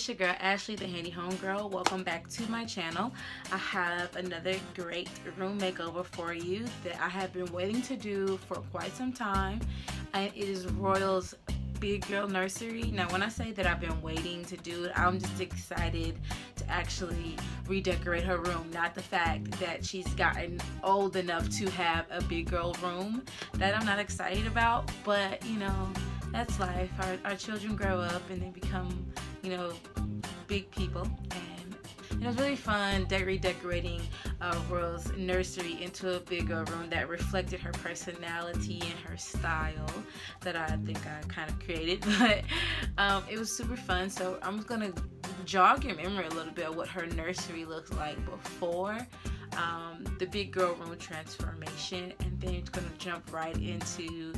it's your girl Ashley, the Handy Home Girl. Welcome back to my channel. I have another great room makeover for you that I have been waiting to do for quite some time, and it is Royal's Big Girl Nursery. Now when I say that I've been waiting to do it, I'm just excited to actually redecorate her room, not the fact that she's gotten old enough to have a big girl room. That I'm not excited about, but you know, that's life. Our children grow up and they become, you know, big people, and it was really fun redecorating Royal's nursery into a bigger room that reflected her personality and her style that I think I kind of created. But it was super fun. So I'm gonna jog your memory a little bit of what her nursery looks like before the big girl room transformation, and then it's gonna jump right into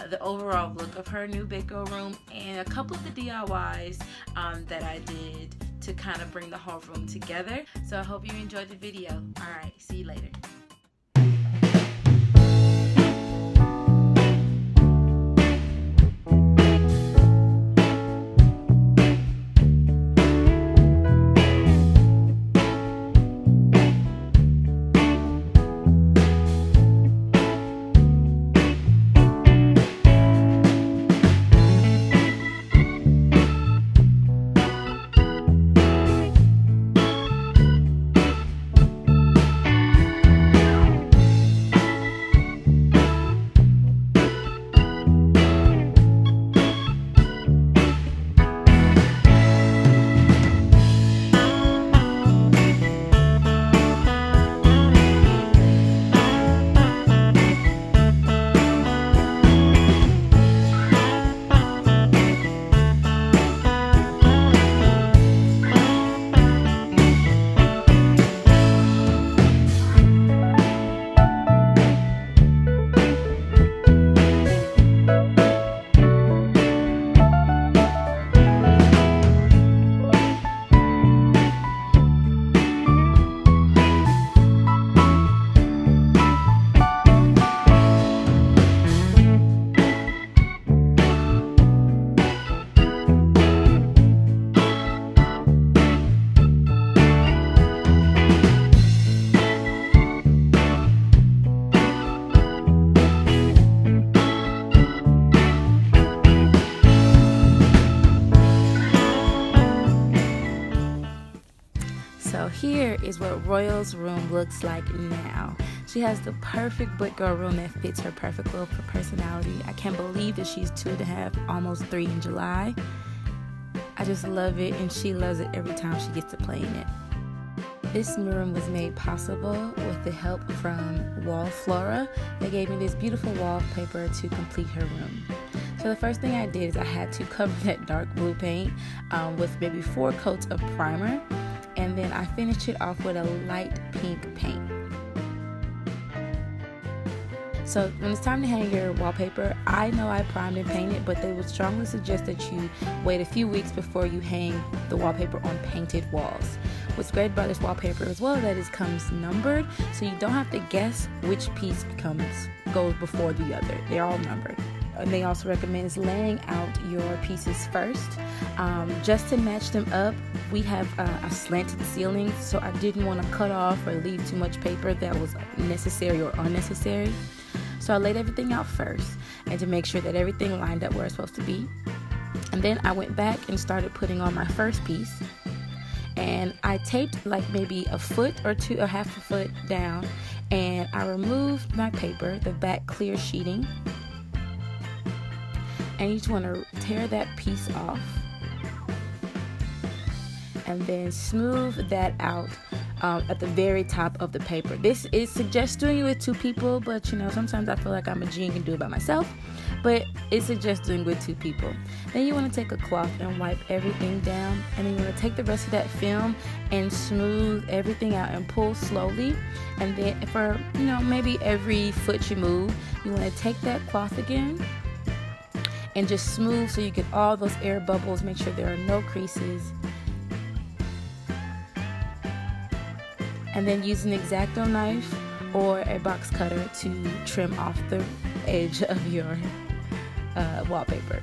the overall look of her new big girl room and a couple of the DIYs that I did to kind of bring the whole room together. So I hope you enjoyed the video. Alright, see you later. So here is what Royal's room looks like now. She has the perfect big girl room that fits her perfect little personality. I can't believe that she's 2.5, almost 3 in July. I just love it, and she loves it every time she gets to play in it. This room was made possible with the help from WALLFLORA. They gave me this beautiful wallpaper to complete her room. So the first thing I did is I had to cover that dark blue paint with maybe 4 coats of primer. And then I finished it off with a light pink paint. So when it's time to hang your wallpaper, I know I primed and painted, but they would strongly suggest that you wait a few weeks before you hang the wallpaper on painted walls. What's great about this wallpaper as well is that it comes numbered, so you don't have to guess which piece goes before the other. They're all numbered. And they also recommend laying out your pieces first. Just to match them up, we have a slanted ceiling, so I didn't want to cut off or leave too much paper that was necessary or unnecessary. So I laid everything out first, and to make sure that everything lined up where it's supposed to be. And then I went back and started putting on my first piece. And I taped like maybe a foot or two, or half a foot down, and I removed my paper, the back clear sheeting. And you just want to tear that piece off and then smooth that out at the very top of the paper. This is suggests doing it with 2 people, but you know, sometimes I feel like I'm a G and can do it by myself, but it suggests doing it with 2 people. Then you want to take a cloth and wipe everything down, and then you want to take the rest of that film and smooth everything out and pull slowly. And then for, you know, maybe every foot you move, you want to take that cloth again and just smooth so you get all those air bubbles. Make sure there are no creases. And then use an X-Acto knife or a box cutter to trim off the edge of your wallpaper.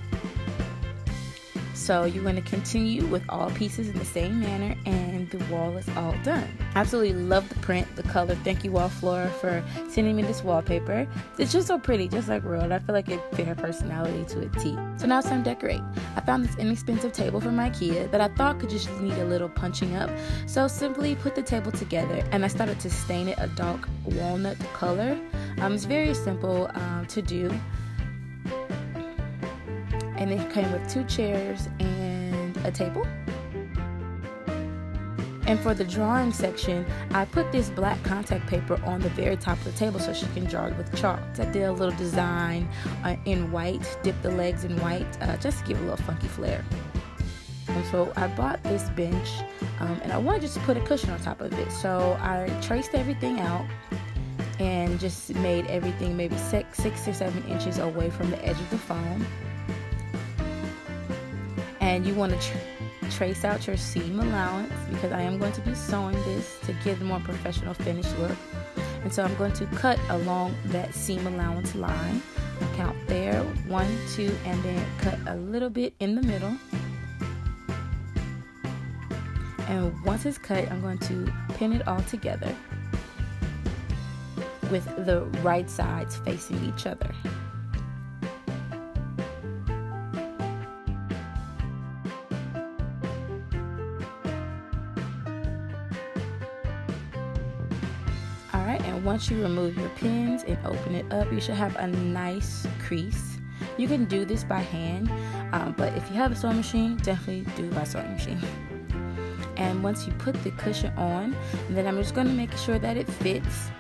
So you're going to continue with all pieces in the same manner, and the wall is all done. Absolutely love the print, the color. Thank you, WALLFLORA, for sending me this wallpaper. It's just so pretty, just like Royal. I feel like it fit her personality to a T. So now it's time to decorate. I found this inexpensive table from Ikea that I thought could just need a little punching up. So simply put the table together, and I started to stain it a dark walnut color. It's very simple to do. And it came with 2 chairs and a table. And for the drawing section, I put this black contact paper on the very top of the table so she can draw it with chalk. I did a little design in white, dipped the legs in white, just to give it a little funky flair. And so I bought this bench, and I wanted just to put a cushion on top of it. So I traced everything out and just made everything maybe 6 or 7 inches away from the edge of the foam. And you want to trace out your seam allowance, because I am going to be sewing this to give the more professional finished look. And so I'm going to cut along that seam allowance line. Count there, 1, 2, and then cut a little bit in the middle. And once it's cut, I'm going to pin it all together with the right sides facing each other. Alright, and once you remove your pins and open it up, you should have a nice crease. You can do this by hand, but if you have a sewing machine, definitely do it by sewing machine. And once you put the cushion on, then I'm just going to make sure that it fits.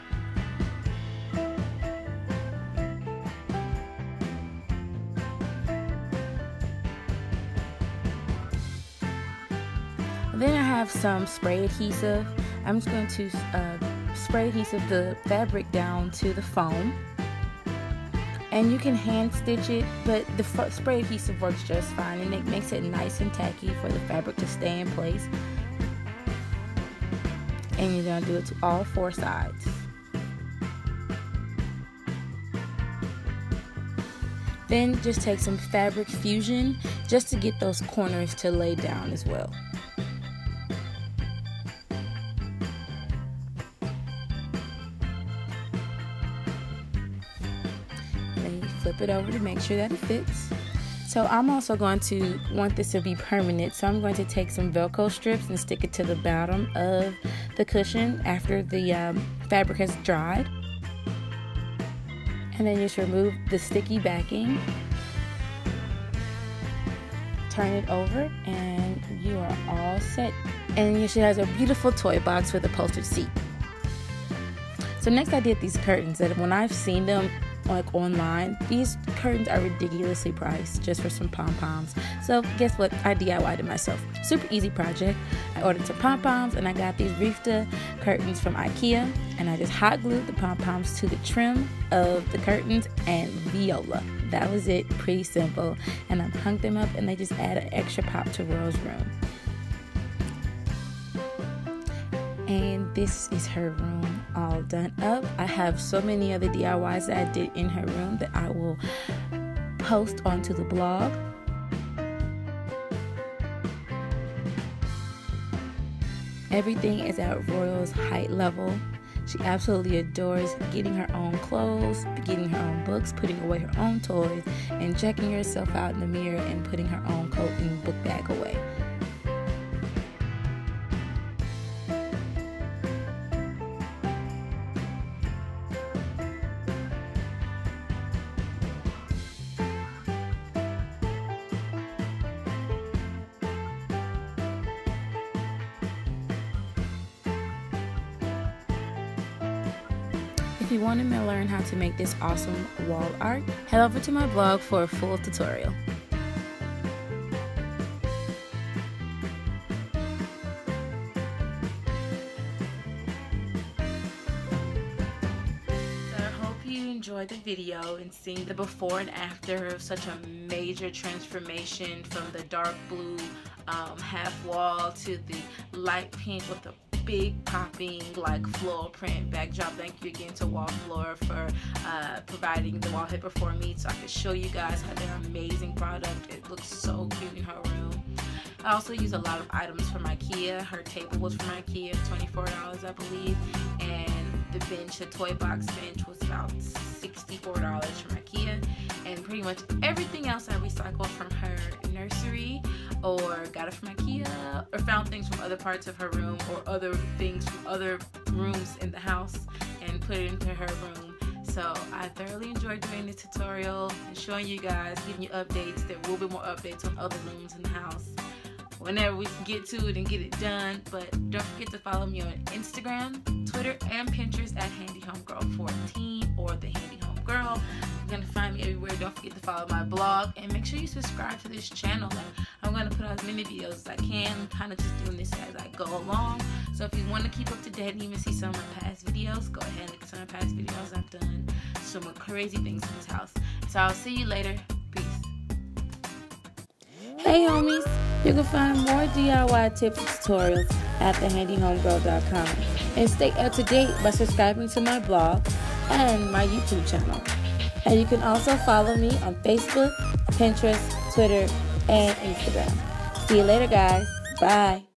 Then I have some spray adhesive. I'm just going to spray adhesive the fabric down to the foam. And you can hand stitch it, but the spray adhesive works just fine, and it makes it nice and tacky for the fabric to stay in place. And you're going to do it to all 4 sides. Then just take some fabric fusion just to get those corners to lay down as well. And then you flip it over to make sure that it fits. So I'm also going to want this to be permanent, so I'm going to take some Velcro strips and stick it to the bottom of the cushion after the fabric has dried. And then just remove the sticky backing, turn it over, and you are all set. And she has a beautiful toy box with a upholstered seat. So next I did these curtains that when I've seen them like online, these curtains are ridiculously priced just for some pom-poms. So guess what? I DIY'd it myself. Super easy project. I ordered some pom-poms and I got these Rifta curtains from Ikea, and I just hot glued the pom-poms to the trim of the curtains and viola. That was it. Pretty simple. And I hung them up, and they just add an extra pop to Rose's room. And this is her room all done up. I have so many other DIYs that I did in her room that I will post onto the blog. Everything is at Royal's height level. She absolutely adores getting her own clothes, getting her own books, putting away her own toys, and checking herself out in the mirror and putting her own coat and book bag away. If you want to learn how to make this awesome wall art, head over to my blog for a full tutorial. I hope you enjoyed the video and seeing the before and after of such a major transformation from the dark blue half wall to the light pink with the big popping like floral print backdrop. Thank you again to WALLFLORA for providing the wallpaper for me so I could show you guys how their amazing product. It looks so cute in her room. I also use a lot of items from Ikea. Her table was from Ikea, $24 I believe, and the bench, the toy box bench, was about $64 from Ikea, and pretty much everything else I recycled from her nursery or got it from Ikea or found things from other parts of her room or other things from other rooms in the house and put it into her room. So I thoroughly enjoyed doing this tutorial and showing you guys, giving you updates. There will be more updates on other rooms in the house whenever we can get to it and get it done. But don't forget to follow me on Instagram, Twitter, and Pinterest at HandyHomeGirl14 or the Handy Home Girl. You're gonna find me everywhere. Don't forget to follow my blog and make sure you subscribe to this channel. I'm gonna put out as many videos as I can. I'm kind of just doing this as I go along. So if you want to keep up to date and even see some of my past videos, go ahead and look at some of my past videos I've done. Some crazy things in this house. So I'll see you later. Peace. Hey homies, you can find more DIY tips and tutorials at thehandyhomegirl.com and stay up to date by subscribing to my blog and my YouTube channel. And you can also follow me on Facebook, Pinterest, Twitter, and Instagram. See you later guys. Bye.